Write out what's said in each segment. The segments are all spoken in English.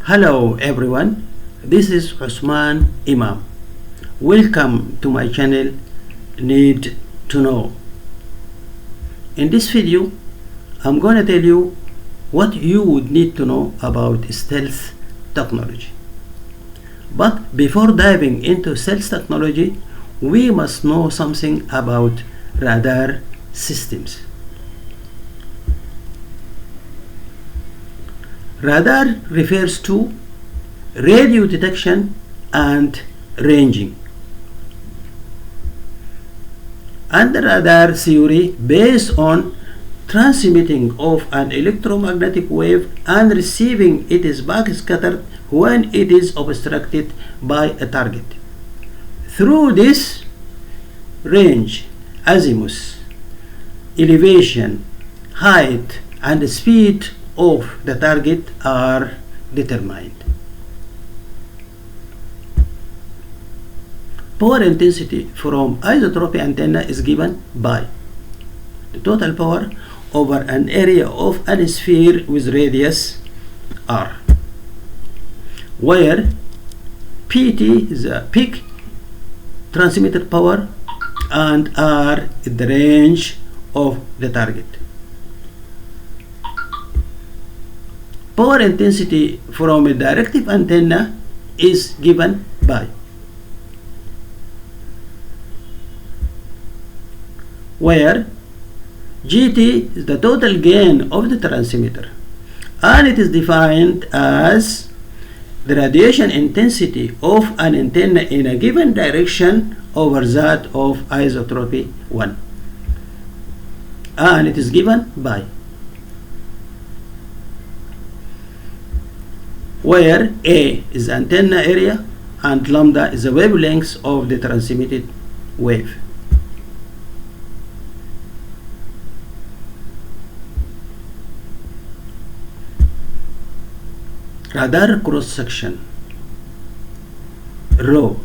Hello everyone, this is Usman Imam. Welcome to my channel Need to Know. In this video, I'm going to tell you what you would need to know about stealth technology. But before diving into stealth technology, we must know something about radar systems. Radar refers to radio detection and ranging. And the radar theory based on transmitting of an electromagnetic wave and receiving it is backscattered when it is obstructed by a target. Through this range, azimuth, elevation, height, and speed of the target are determined. Power intensity from isotropy antenna is given by the total power over an area of a sphere with radius r, where Pt is the peak transmitted power and r is the range of the target. Power intensity from a directive antenna is given by where Gt is the total gain of the transmitter, and it is defined as the radiation intensity of an antenna in a given direction over that of isotropy 1, and it is given by where A is antenna area and lambda is the wavelength of the transmitted wave. Radar cross-section, ρ,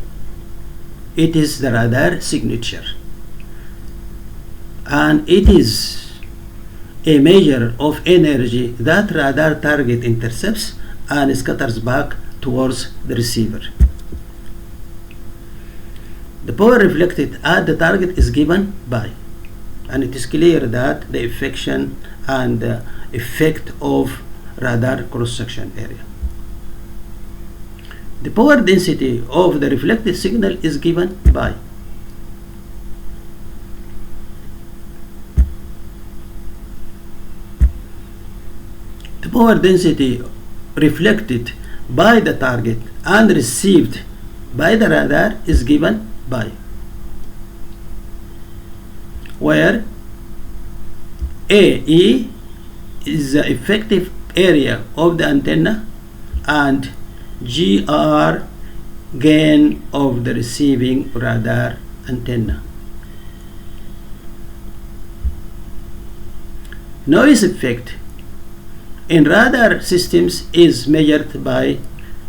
it is the radar signature, and it is a measure of energy that radar target intercepts and scatters back towards the receiver. The power reflected at the target is given by, and it is clear that the affection and the effect of radar cross-section area. The power density of the reflected signal is given by the power density reflected by the target and received by the radar is given by where AE is the effective area of the antenna and GR gain of the receiving radar antenna. Noise effect in radar systems is measured by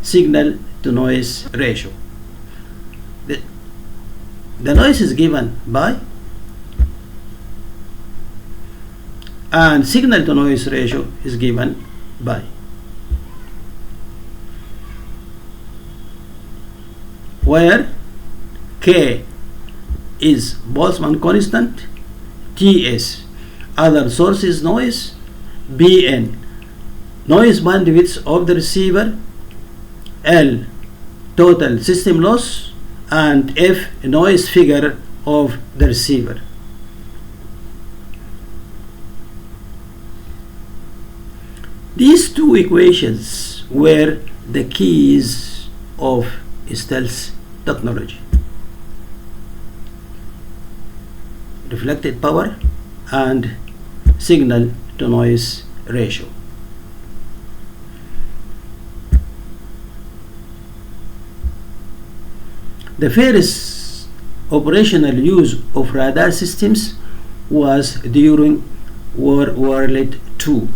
signal to noise ratio. The noise is given by, and signal to noise ratio is given by where K is Boltzmann constant, Ts other sources noise, Bn noise bandwidth of the receiver, L total system loss, and F noise figure of the receiver. These two equations were the keys of stealth technology: reflected power and signal to noise ratio. The first operational use of radar systems was during World II.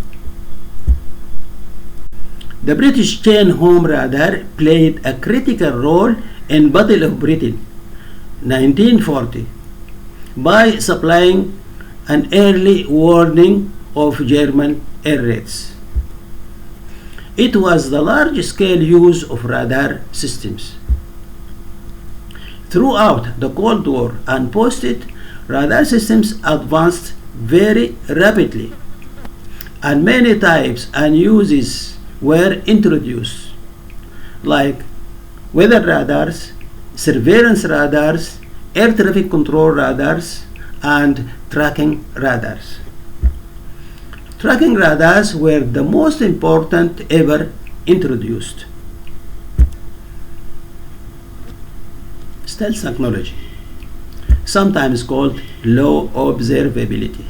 The British chain home radar played a critical role in Battle of Britain 1940 by supplying an early warning of German air raids. it was the large-scale use of radar systems. Throughout the Cold War and post-it, radar systems advanced very rapidly, and many types and uses were introduced, like weather radars, surveillance radars, air traffic control radars, and tracking radars. Tracking radars were the most important ever introduced. Stealth technology, sometimes called low observability.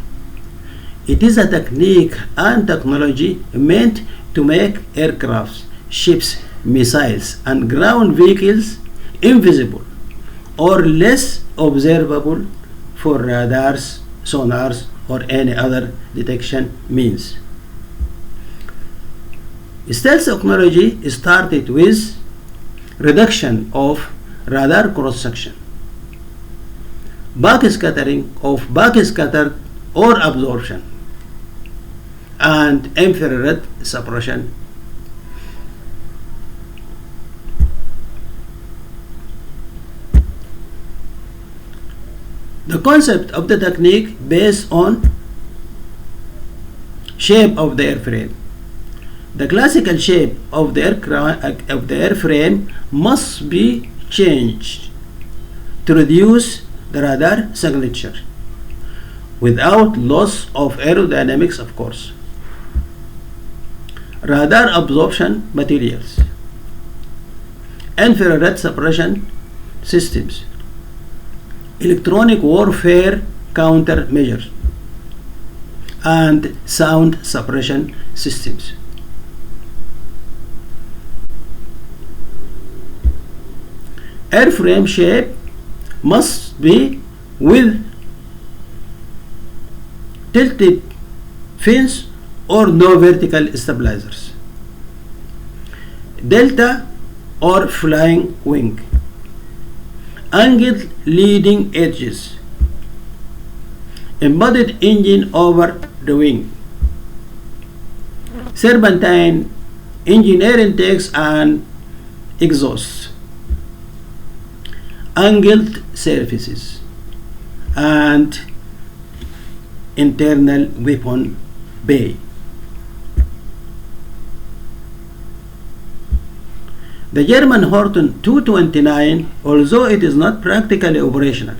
It is a technique and technology meant to make aircrafts, ships, missiles, and ground vehicles invisible or less observable for radars, sonars, or any other detection means. Stealth technology started with reduction of radar cross-section, backscattering of backscattered or absorption, and infrared suppression. The concept of the technique based on shape of the airframe. The classical shape of the airframe must be changed to reduce the radar signature without loss of aerodynamics, of course. Radar absorption materials, infrared suppression systems, electronic warfare countermeasures, and sound suppression systems. Airframe shape must be with tilted fins or no vertical stabilizers, delta or flying wing, angled leading edges, embedded engine over the wing, serpentine engine air intakes and exhausts, angled surfaces, and internal weapon bay. The German Horten 229, although it is not practically operational,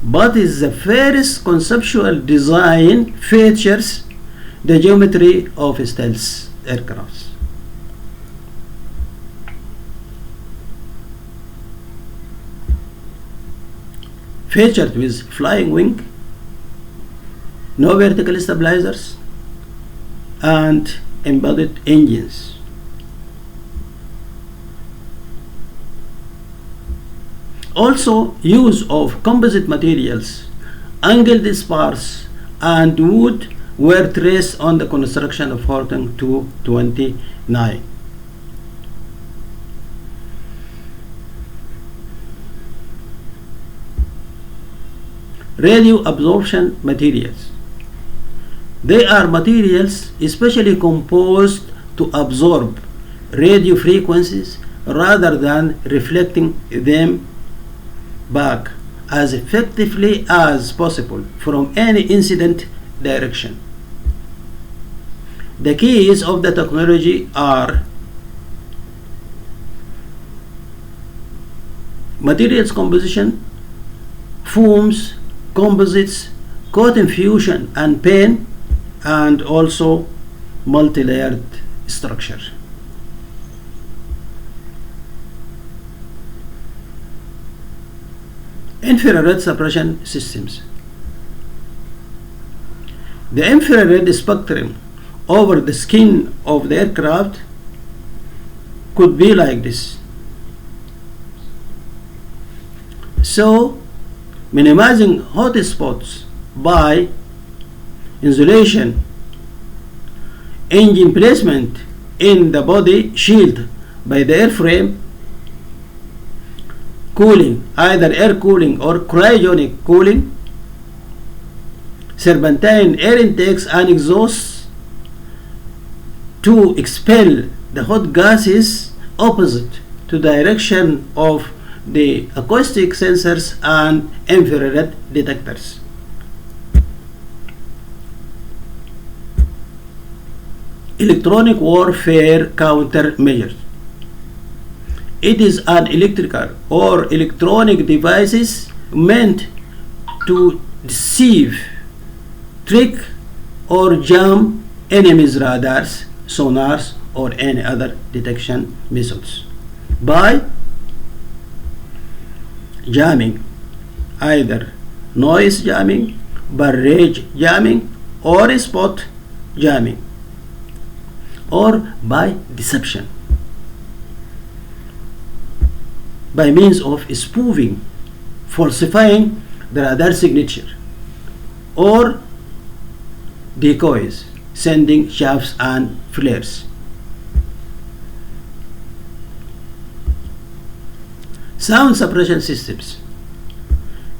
but is the first conceptual design, features the geometry of stealth aircrafts. Featured with flying wing, no vertical stabilizers, and embedded engines. Also, use of composite materials, angled spars, and wood were traced on the construction of Horten 229. Radio absorption materials. They are materials especially composed to absorb radio frequencies rather than reflecting them back as effectively as possible from any incident direction. The keys of the technology are materials composition, foams, composites, coating fusion and paint, and also multi-layered structure. Infrared suppression systems. The infrared spectrum over the skin of the aircraft could be like this. So, minimizing hot spots by insulation, engine placement in the body shield by the airframe, cooling, either air cooling or cryogenic cooling, serpentine air intakes and exhausts to expel the hot gases opposite to the direction of the acoustic sensors and infrared detectors. Electronic warfare countermeasures. It is an electrical or electronic devices meant to deceive, trick, or jam enemies' radars, sonars, or any other detection methods by jamming, either noise jamming, barrage jamming, or spot jamming, or by deception, by means of spoofing, falsifying the radar signature, or decoys, sending shafts and flares. Sound suppression systems.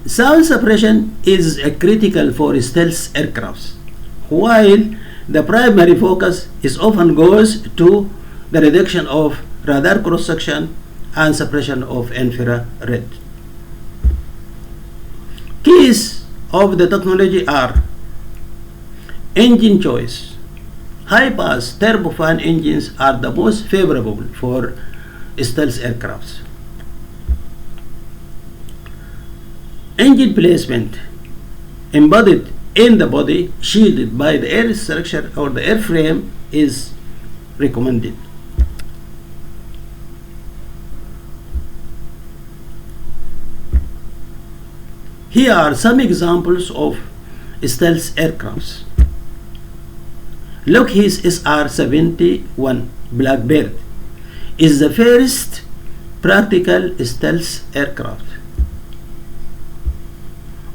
Sound suppression is critical for stealth aircrafts, while the primary focus is often goes to the reduction of radar cross-section and suppression of infrared. Keys of the technology are engine choice. High-pass turbofan engines are the most favorable for stealth aircrafts. Engine placement embodied in the body, shielded by the air structure or the airframe, is recommended. Here are some examples of stealth aircrafts. Lockheed SR-71 Blackbird is the first practical stealth aircraft.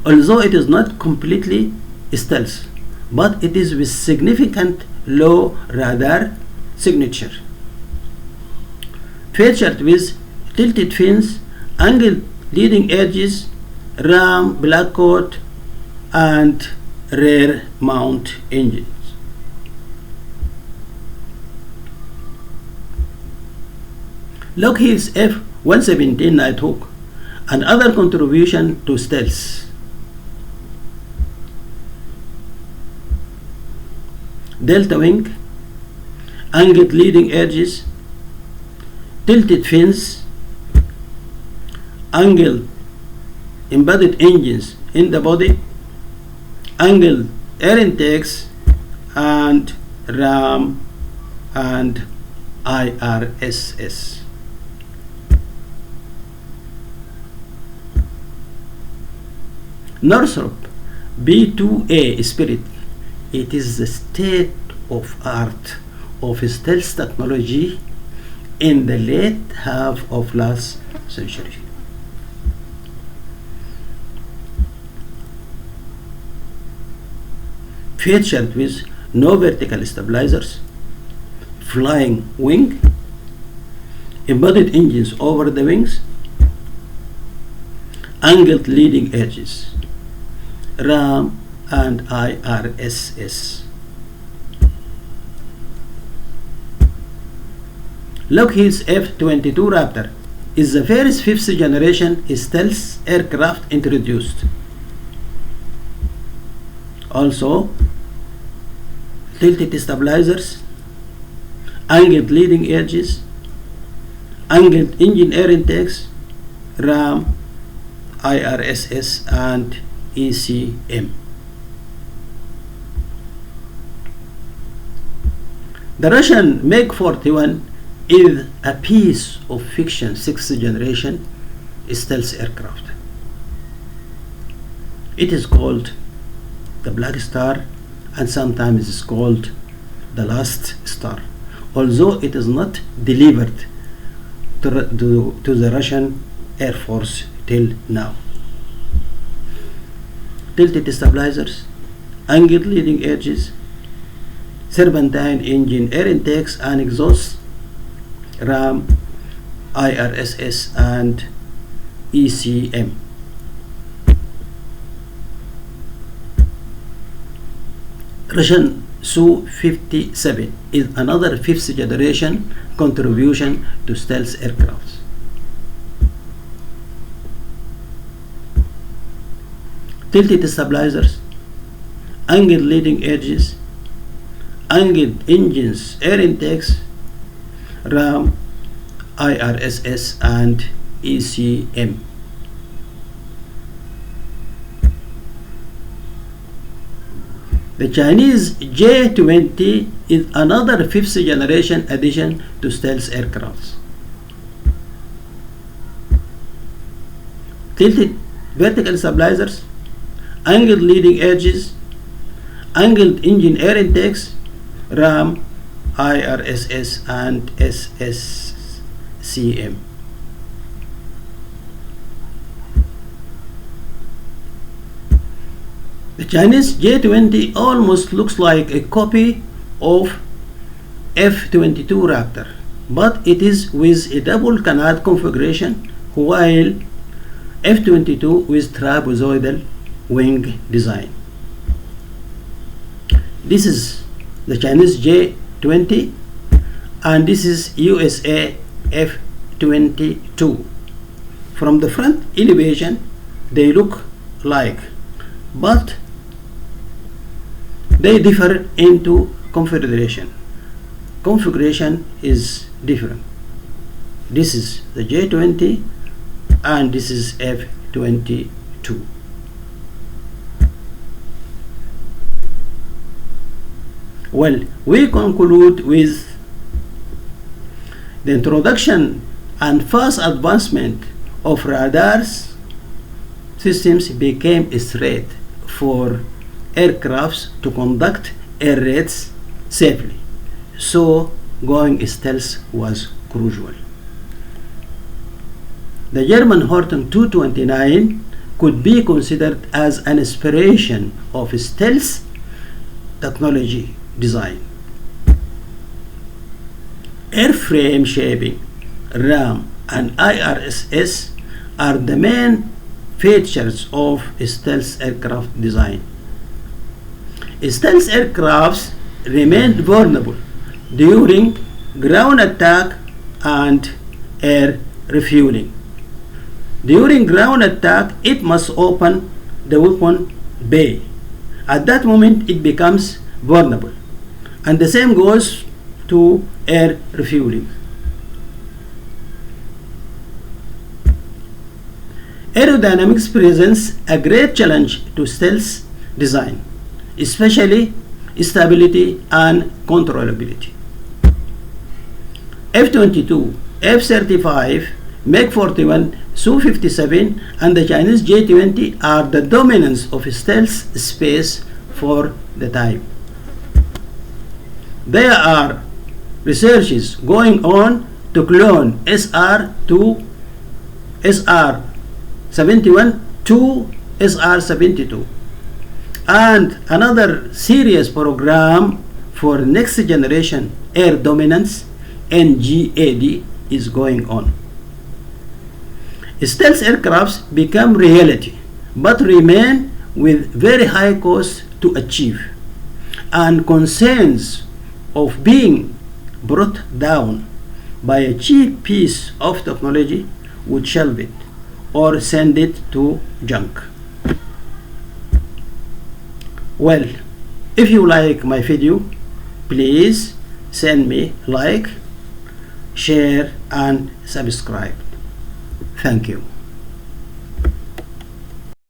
Although it is not completely stealth, but it is with significant low radar signature. Featured with tilted fins, angled leading edges, ram, black coat, and rear mount engines. Lockheed's F-117 Nighthawk, another contribution to stealth. Delta wing, angled leading edges, tilted fins, angled embedded engines in the body, angled air intakes, and ram and IRSS. Northrop B-2A Spirit. It is the state of art of stealth technology in the late half of last century. Featured with no vertical stabilizers, flying wing, embedded engines over the wings, angled leading edges, ram and IRSS. Lockheed's F-22 Raptor is the first fifth generation stealth aircraft introduced. Also, tilted stabilizers, angled leading edges, angled engine air intakes, ram, IRSS, and ECM. The Russian MiG-41 is a piece of fiction, sixth generation stealth aircraft. It is called the Black Star, and sometimes it's called the Last Star, although it is not delivered to the Russian Air Force till now. Tilted stabilizers, angled leading edges, serpentine engine air intakes and exhausts, ram, IRSS, and ECM. Russian Su-57 is another fifth generation contribution to stealth aircrafts. Tilted stabilizers, angled leading edges, angled engines, air intakes, RAM, IRSS, and ECM. The Chinese J-20 is another fifth generation addition to stealth aircrafts. Tilted vertical stabilizers, angled leading edges, angled engine air intakes, RAM, IRSS, and SSCM. The Chinese J-20 almost looks like a copy of F-22 Raptor, but it is with a double canard configuration, while F-22 with trapezoidal wing design. This is the Chinese J-20 and this is USA F-22. From the front elevation they look like, but they differ into configuration. Configuration is different. This is the J-20 and this is F-22. Well, we conclude with the introduction and fast advancement of radars systems became a threat for aircrafts to conduct air raids safely. So going stealth was crucial. The German Horten 229 could be considered as an inspiration of stealth technology design. Airframe shaping, RAM, and IRSS are the main features of stealth aircraft design. Stealth aircrafts remained vulnerable during ground attack and air refueling. During ground attack, it must open the weapon bay. At that moment, it becomes vulnerable. And the same goes to air refueling. Aerodynamics presents a great challenge to stealth design, especially stability and controllability. F-22, F-35, MiG-41, Su-57, and the Chinese J-20 are the dominance of stealth space for the time. There are researches going on to clone SR-2, SR-71 to SR-72, and another serious program for next generation air dominance NGAD is going on. Stealth aircrafts become reality but remain with very high cost to achieve, and concerns of being brought down by a cheap piece of technology would shelve it or send it to junk. Well, if you like my video, please send me like, share, and subscribe. Thank you.